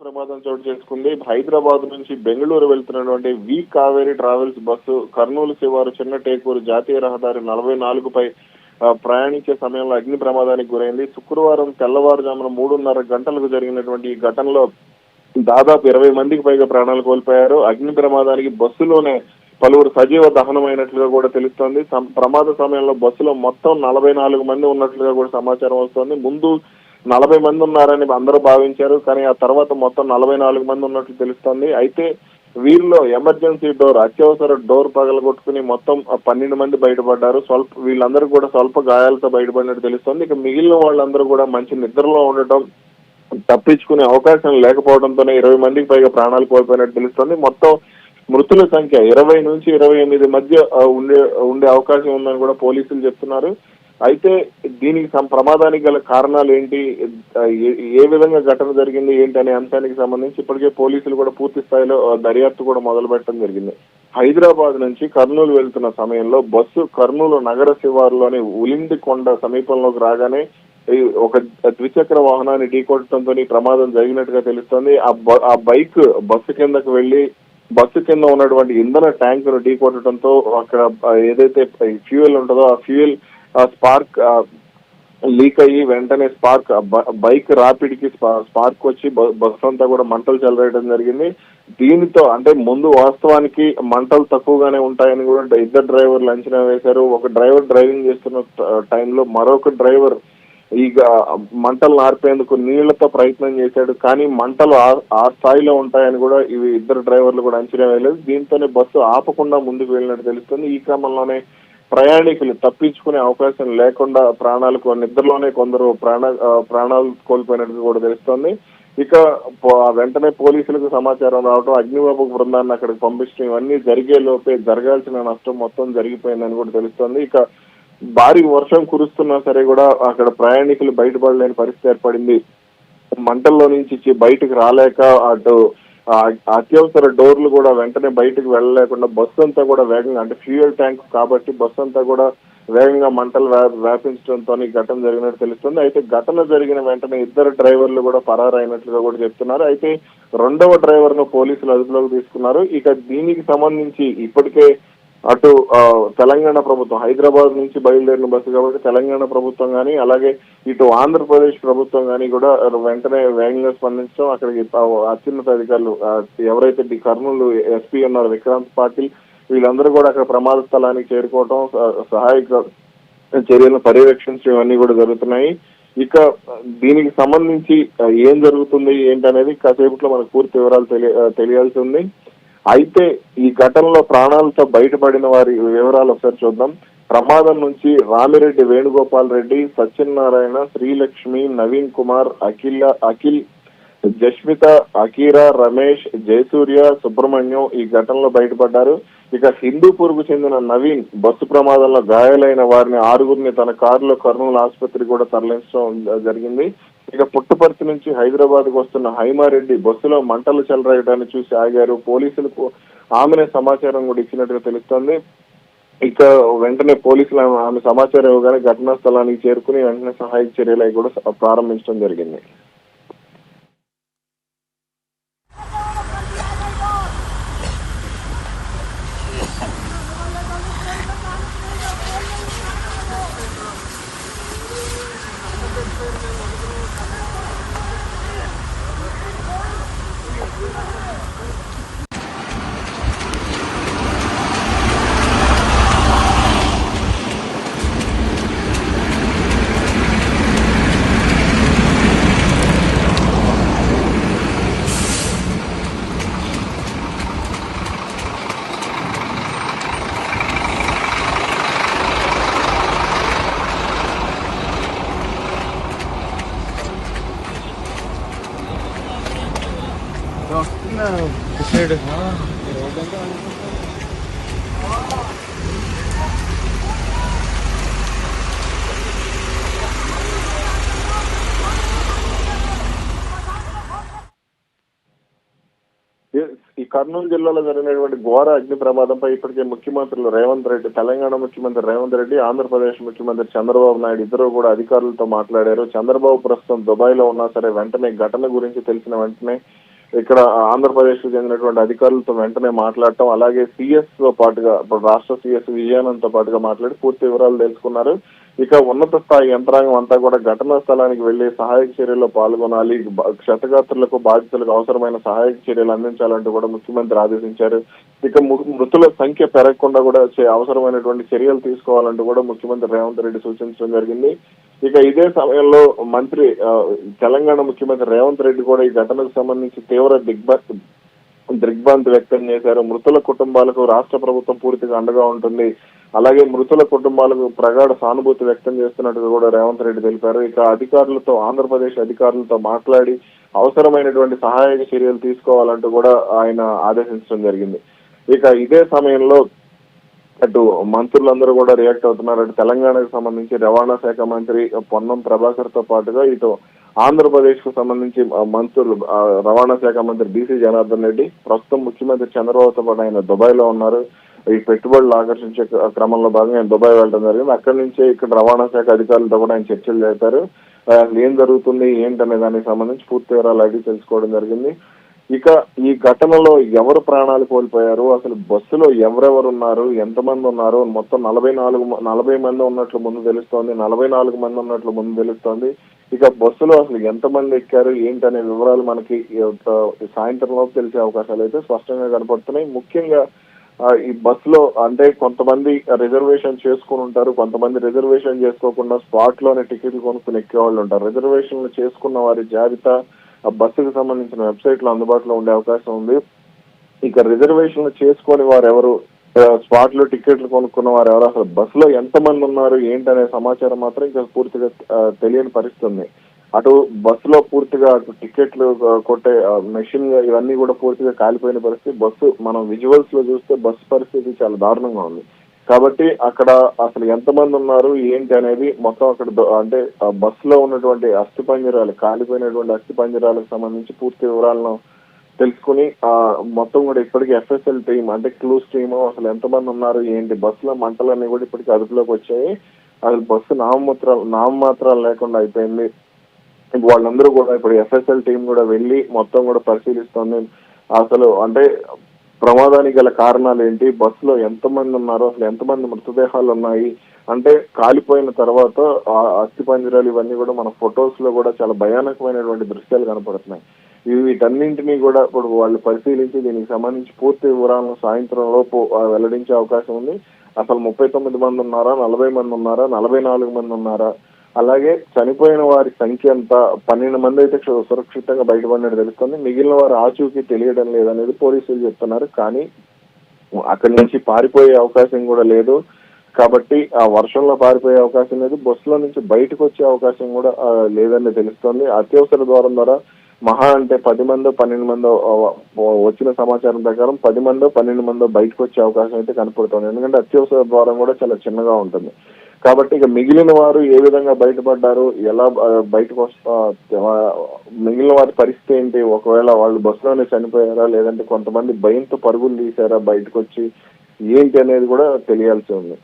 ప్రమాదం చోటు చేసుకుంది. హైదరాబాద్ నుంచి బెంగళూరు వెళ్తున్నటువంటి వి కావేరీ ట్రావెల్స్ బస్సు కర్నూలు శివారు చిన్న టేకూరు జాతీయ రహదారి 44పై ప్రయాణించే సమయంలో అగ్ని ప్రమాదానికి గురైంది. శుక్రవారం తెల్లవారుజామున 3:30 గంటలకు జరిగినటువంటి ఈ ఘటనలో దాదాపు 20 మందికి పైగా ప్రాణాలు కోల్పోయారు. అగ్ని ప్రమాదానికి బస్సులోనే పలువురు సజీవ దహనమైనట్లుగా కూడా తెలుస్తోంది. ప్రమాద సమయంలో బస్సులో మొత్తం 44 మంది ఉన్నట్లుగా కూడా సమాచారం వస్తోంది. ముందు 40 మంది ఉన్నారని అందరూ భావించారు, కానీ ఆ తర్వాత మొత్తం 44 మంది ఉన్నట్లు తెలుస్తోంది. అయితే వీరిలో ఎమర్జెన్సీ డోర్, అత్యవసర డోర్ పగలగొట్టుకుని మొత్తం 12 మంది బయటపడ్డారు. వీళ్ళందరూ కూడా స్వల్ప గాయాలతో బయటపడినట్టు తెలుస్తోంది. ఇక మిగిలిన వాళ్ళందరూ కూడా మంచి నిద్రలో ఉండటం, తప్పించుకునే అవకాశం లేకపోవడంతోనే 20 మందికి పైగా ప్రాణాలు కోల్పోయినట్టు తెలుస్తోంది. మొత్తం మృతుల సంఖ్య 20 నుంచి 28 మధ్య ఉండే అవకాశం ఉందని కూడా పోలీసులు చెప్తున్నారు. అయితే దీనికి ప్రమాదానికి గల కారణాలు ఏంటి, ఏ విధంగా ఘటన జరిగింది ఏంటి అనే అంశానికి సంబంధించి ఇప్పటికే పోలీసులు కూడా పూర్తి స్థాయిలో దర్యాప్తు కూడా మొదలు పెట్టడం జరిగింది. హైదరాబాద్ నుంచి కర్నూలు వెళ్తున్న సమయంలో బస్సు కర్నూలు నగర శివారులోని ఉలిండికొండ సమీపంలోకి రాగానే ఒక ద్విచక్ర వాహనాన్ని ఢీకొట్టడంతో ప్రమాదం జరిగినట్టుగా తెలుస్తోంది. ఆ బైక్ బస్సు కిందకు వెళ్లి బస్సు కింద ఉన్నటువంటి ఇంధన ట్యాంక్ ను ఢీకొట్టడంతో అక్కడ ఏదైతే ఫ్యూయల్ ఉంటుందో ఆ ఫ్యూయల్ స్పార్క్ లీక్ అయ్యి వెంటనే బైక్ రాపిడ్ కి స్పార్క్ వచ్చి బస్సు అంతా కూడా మంటలు చెలరేయడం జరిగింది. దీనితో అంటే ముందు వాస్తవానికి మంటలు తక్కువగానే ఉంటాయని కూడా ఇద్దరు డ్రైవర్లు అంచనా వేశారు. ఒక డ్రైవర్ డ్రైవింగ్ చేస్తున్న టైంలో మరొక డ్రైవర్ మంటలు ఆర్పేందుకు నీళ్లతో ప్రయత్నం చేశాడు, కానీ మంటలు ఆ స్థాయిలో ఉంటాయని కూడా ఇద్దరు డ్రైవర్లు కూడా అంచనా వేయలేదు. దీంతోనే బస్సు ఆపకుండా ముందుకు వెళ్ళినట్టు తెలుస్తుంది. ఈ క్రమంలోనే ప్రయాణికులు తప్పించుకునే అవకాశం లేకుండా నిద్రలోనే కొందరు ప్రాణాలు కోల్పోయినట్టు కూడా తెలుస్తోంది. ఇక వెంటనే పోలీసులకు సమాచారం రావడం, అగ్నిమాపక బృందాన్ని అక్కడికి పంపించడం, ఇవన్నీ జరిగే లోపే జరగాల్సిన నష్టం మొత్తం జరిగిపోయిందని కూడా తెలుస్తోంది. ఇక భారీ వర్షం కురుస్తున్నా సరే కూడా అక్కడ ప్రయాణికులు బయటపడలేని పరిస్థితి ఏర్పడింది. మంటల్లో నుంచి బయటకు రాలేక అటు అత్యవసర డోర్లు కూడా వెంటనే బయటకు వెళ్ళలేకుండా బస్సు అంతా కూడా వేగంగా, అంటే ఫ్యూయల్ ట్యాంక్ కాబట్టి బస్సు అంతా కూడా వేగంగా మంటలు వ్యాపించడంతో ఈ ఘటన జరిగినట్టు తెలుస్తుంది. అయితే ఘటన జరిగిన వెంటనే ఇద్దరు డ్రైవర్లు కూడా పరారైనట్లుగా కూడా చెప్తున్నారు. అయితే రెండవ డ్రైవర్ ను పోలీసులు అదుపులోకి తీసుకున్నారు. ఇక దీనికి సంబంధించి ఇప్పటికే అటు తెలంగాణ ప్రభుత్వం, హైదరాబాద్ నుంచి బయలుదేరిన బస్సు కాబట్టి తెలంగాణ ప్రభుత్వం కానీ అలాగే ఇటు ఆంధ్రప్రదేశ్ ప్రభుత్వం కానీ కూడా వెంటనే వేగంగా స్పందించడం, అక్కడికి అత్యున్నత అధికారులు ఎవరైతే కర్నూలు ఎస్పీ ఉన్నారు విక్రాంత్ పాటిల్, వీళ్ళందరూ కూడా అక్కడ ప్రమాద స్థలానికి చేరుకోవటం, సహాయక చర్యలను పర్యవేక్షించడం ఇవన్నీ కూడా జరుగుతున్నాయి. ఇక దీనికి సంబంధించి ఏం జరుగుతుంది ఏంటనేది కాసేపట్లో మనకు పూర్తి వివరాలు తెలియాల్సి ఉంది. అయితే ఈ ఘటనలో ప్రాణాలతో బయటపడిన వారి వివరాలు ఒకసారి చూద్దాం. ప్రమాదం నుంచి రామిరెడ్డి వేణుగోపాల్ రెడ్డి, సత్యనారాయణ, శ్రీలక్ష్మి, నవీన్ కుమార్, అఖిల్, జస్మిత, అకీరా, రమేష్, జయసూర్య, సుబ్రహ్మణ్యం ఈ ఘటనలో బయటపడ్డారు. ఇక హిందూపూర్ కు చెందిన నవీన్ బస్సు ప్రమాదంలో గాయాలైన వారిని 6గురిని తన కారులో కర్నూలు ఆసుపత్రికి కూడా తరలించడం జరిగింది. ఇక పుట్టపర్తి నుంచి హైదరాబాద్ కు వస్తున్న హైమారెడ్డి బస్సులో మంటలు చెలరేయడాన్ని చూసి ఆగారు. పోలీసులకు ఆమెనే సమాచారం కూడా ఇచ్చినట్టుగా తెలుస్తోంది. ఇక వెంటనే పోలీసులు ఆమె సమాచారం ఇవ్వగానే ఘటనా స్థలానికి చేరుకుని వెంటనే సహాయక చర్యలు కూడా ప్రారంభించడం జరిగింది. ఈ కర్నూలు జిల్లాలో జరిగినటువంటి ఘోర అగ్ని ప్రమాదంపై ఇప్పటికే ముఖ్యమంత్రులు రేవంత్ రెడ్డి, తెలంగాణ ముఖ్యమంత్రి రేవంత్ రెడ్డి, ఆంధ్రప్రదేశ్ ముఖ్యమంత్రి చంద్రబాబు నాయుడు ఇద్దరు కూడా అధికారులతో మాట్లాడారు. చంద్రబాబు ప్రస్తుతం దుబాయ్ లో ఉన్నా సరే వెంటనే ఘటన గురించి తెలిసిన వెంటనే ఇక్కడ ఆంధ్రప్రదేశ్ కు చెందినటువంటి అధికారులతో వెంటనే మాట్లాడటం, అలాగే సిఎస్ తో పాటుగా ఇప్పుడు రాష్ట్ర సిఎస్ విజయానంద్తో పాటుగా మాట్లాడి పూర్తి వివరాలు తెలుసుకున్నారు. ఇక ఉన్నత స్థాయి యంత్రాంగం అంతా కూడా ఘటనా స్థలానికి వెళ్లి సహాయక చర్యల్లో పాల్గొనాలి, క్షతగాత్రులకు బాధితులకు అవసరమైన సహాయక చర్యలు అందించాలంటూ కూడా ముఖ్యమంత్రి ఆదేశించారు. ఇక మృతుల సంఖ్య పెరగకుండా కూడా అవసరమైనటువంటి చర్యలు తీసుకోవాలంటూ కూడా ముఖ్యమంత్రి రేవంత్ రెడ్డి సూచించడం జరిగింది. ఇక ఇదే సమయంలో మంత్రి తెలంగాణ ముఖ్యమంత్రి రేవంత్ రెడ్డి కూడా ఈ ఘటనకు సంబంధించి తీవ్ర దిగ్భ్రాంతి వ్యక్తం చేశారు. మృతుల కుటుంబాలకు రాష్ట్ర ప్రభుత్వం పూర్తిగా అండగా ఉంటుంది, అలాగే మృతుల కుటుంబాలకు ప్రగాఢ సానుభూతి వ్యక్తం చేస్తున్నట్టుగా కూడా రేవంత్ రెడ్డి తెలిపారు. ఇక అధికారులతో, ఆంధ్రప్రదేశ్ అధికారులతో మాట్లాడి అవసరమైనటువంటి సహాయక చర్యలు తీసుకోవాలంటూ కూడా ఆయన ఆదేశించడం జరిగింది. ఇక ఇదే సమయంలో అటు మంత్రులందరూ కూడా రియాక్ట్ అవుతున్నారు. అటు తెలంగాణకు సంబంధించి రవాణా శాఖ మంత్రి పొన్నం ప్రభాకర్ తో పాటుగా ఇటు ఆంధ్రప్రదేశ్ కు సంబంధించి మంత్రులు రవాణా శాఖ మంత్రి బీసీ జనార్దన్ రెడ్డి, ప్రస్తుతం ముఖ్యమంత్రి చంద్రబాబుతో పాటు ఆయన దుబాయ్ లో ఉన్నారు. ఈ పెట్టుబడులు ఆకర్షించే క్రమంలో భాగంగా ఆయన దుబాయ్ వెళ్ళడం జరిగింది. అక్కడి నుంచే ఇక్కడ రవాణా శాఖ అధికారులతో కూడా ఆయన చర్చలు చేశారు. ఏం జరుగుతుంది ఏంటనే దానికి సంబంధించి పూర్తి వివరాలు అడిగి తెలుసుకోవడం జరిగింది. ఇక ఈ ఘటనలో ఎవరు ప్రాణాలు కోల్పోయారు, అసలు బస్సులో ఎవరెవరు ఉన్నారు, ఎంతమంది ఉన్నారు, మొత్తం 40 మంది ఉన్నట్లు ముందు తెలుస్తోంది, 44 మంది ఉన్నట్లు ముందు తెలుస్తోంది. ఇక బస్సులో అసలు ఎంతమంది ఎక్కారు ఏంటనే వివరాలు మనకి సాయంత్రం లోపు తెలిసే అవకాశాలు అయితే స్పష్టంగా కనపడుతున్నాయి. ముఖ్యంగా ఈ బస్సులో అంటే కొంతమంది రిజర్వేషన్ చేసుకుని ఉంటారు, కొంతమంది రిజర్వేషన్ చేసుకోకుండా స్పాట్ లోనే టికెట్లు కొనుక్కుని ఎక్కే వాళ్ళు ఉంటారు. రిజర్వేషన్లు చేసుకున్న వారి జాబితా ఆ బస్సుకు సంబంధించిన వెబ్సైట్ లో అందుబాటులో ఉండే అవకాశం ఉంది. ఇక రిజర్వేషన్లు చేసుకొని వారెవరు, స్పాట్ లో టికెట్లు కొనుక్కున్న వారు ఎవరు, అసలు బస్సులో ఎంతమంది ఉన్నారు ఏంటనే సమాచారం మాత్రం ఇంకా పూర్తిగా తెలియని పరిస్థితి ఉంది. అటు బస్సులో పూర్తిగా అటు టికెట్లు కొట్టే మెషిన్ ఇవన్నీ కూడా పూర్తిగా కాలిపోయిన పరిస్థితి. బస్సు మనం విజువల్స్ లో చూస్తే బస్సు పరిస్థితి చాలా దారుణంగా ఉంది. కాబట్టి అక్కడ అసలు ఎంతమంది ఉన్నారు ఏంటి అనేది మొత్తం అక్కడ అంటే బస్సులో ఉన్నటువంటి అస్థిపంజరాలు, కాలిపోయినటువంటి అస్థిపంజరాలకు సంబంధించి పూర్తి వివరాలను తెలుసుకుని మొత్తం కూడా ఇప్పటికీ ఎఫ్ఎస్ఎల్ టీమ్ అంటే క్లూస్ టీమ్ అసలు ఎంతమంది ఉన్నారు ఏంటి, బస్సులో మంటలన్నీ కూడా ఇప్పటికీ అదుపులోకి వచ్చాయి. అసలు బస్సు నామమాత్రాలు లేకుండా అయిపోయింది. వాళ్ళందరూ కూడా ఇప్పుడు ఎఫ్ఎస్ఎల్ టీం కూడా వెళ్ళి మొత్తం కూడా పరిశీలిస్తోంది. అసలు అంటే ప్రమాదానికి గల కారణాలు ఏంటి, బస్సులో ఎంతమంది ఉన్నారు, అసలు ఎంతమంది మృతదేహాలు ఉన్నాయి అంటే కాలిపోయిన తర్వాత అస్థిపంజరాలు ఇవన్నీ కూడా మన ఫొటోస్ లో కూడా చాలా భయానకమైనటువంటి దృశ్యాలు కనపడుతున్నాయి. వీటన్నింటినీ కూడా ఇప్పుడు వాళ్ళు పరిశీలించి దీనికి సంబంధించి పూర్తి వివరాలను సాయంత్రం లోపు వెల్లడించే అవకాశం ఉంది. అసలు 39 మంది ఉన్నారా, 40 మంది ఉన్నారా, 44 మంది ఉన్నారా, అలాగే చనిపోయిన వారి సంఖ్య ఎంత, 12 మంది అయితే సురక్షితంగా బయటపడినట్టు తెలుస్తుంది. మిగిలిన వారు ఆచూకీ తెలియడం లేదనేది పోలీసులు చెప్తున్నారు. కానీ అక్కడి నుంచి పారిపోయే అవకాశం కూడా లేదు. కాబట్టి ఆ వర్షంలో పారిపోయే అవకాశం లేదు, బస్సులో నుంచి బయటకు వచ్చే అవకాశం కూడా లేదని తెలుస్తోంది. అత్యవసర ద్వారం ద్వారా మహా అంటే 10 మందో 12 మందో వచ్చిన సమాచారం ప్రకారం 10 మందో 12 మందో బయటకు వచ్చే అవకాశం అయితే కనపడుతుంది. ఎందుకంటే అత్యవసర ద్వారం కూడా చాలా చిన్నగా ఉంటుంది. కాబట్టి ఇక మిగిలిన వారు ఏ విధంగా బయటపడ్డారు, ఎలా బయటకు మిగిలిన వారి పరిస్థితి ఏంటి, ఒకవేళ వాళ్ళు బస్సులోనే చనిపోయారా లేదంటే కొంతమంది భయంతో పరుగులు తీశారా బయటకు వచ్చి ఏంటి అనేది కూడా తెలియాల్సి ఉంది.